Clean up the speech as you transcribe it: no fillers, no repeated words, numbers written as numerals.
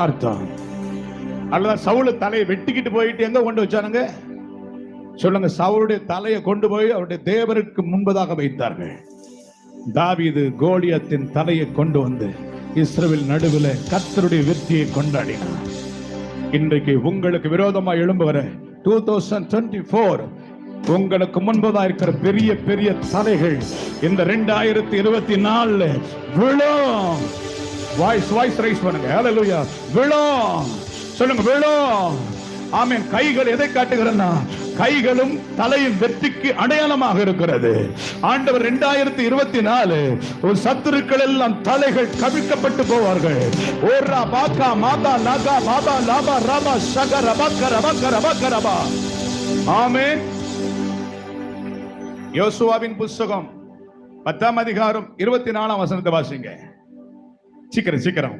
அர்த்தம். அல்லது சவுல் தலையை வெட்டிக்கிட்டு போயிட்டு எங்க கொண்டு வச்சானுங்க சொல்லுங்க? சவுலுடைய தலையை கொண்டு போய் அவருடைய தேவருக்கு முன்பதாக வைத்தார்கள். தாவீது கோலியாத்தின் தலையை கொண்டு வந்து இஸ்ரவேல் நடுவில் கர்த்தருடைய வெற்றியை கொண்டாடினார். இன்றைக்கு உங்களுக்கு விரோதமாக எழும்புகிற 2024 உங்களுக்கு முன்பதாக இருக்கிற பெரிய பெரிய தலைகள் இந்த 2024 விழும். வாய்ஸ் ரைஸ் பண்ணுங்க. ஹல்லேலூயா. விழும் சொல்லுங்க, விழும். ஆமென். கைகள் எதை காட்டுகிறன்னா, கைகளும் தலையும் வெற்றிக்கு அடையாளமாக இருக்கிறது. ஆண்டவர் 2024 ஒரு சத்துருக்கள் எல்லாம் தலைகள் கவிழ்க்கப்பட்டு போவார்கள். ஓரா பாக்கா மாதா நாகா பாபா லாபா ராபா சகர பக்கர பக்கர பக்கரபா. ஆமென். யோசுவாவின் புத்தகம் 10ஆம் அதிகாரம் 24ஆம் வசனத்தை வாசிங்க. சீக்கிரம்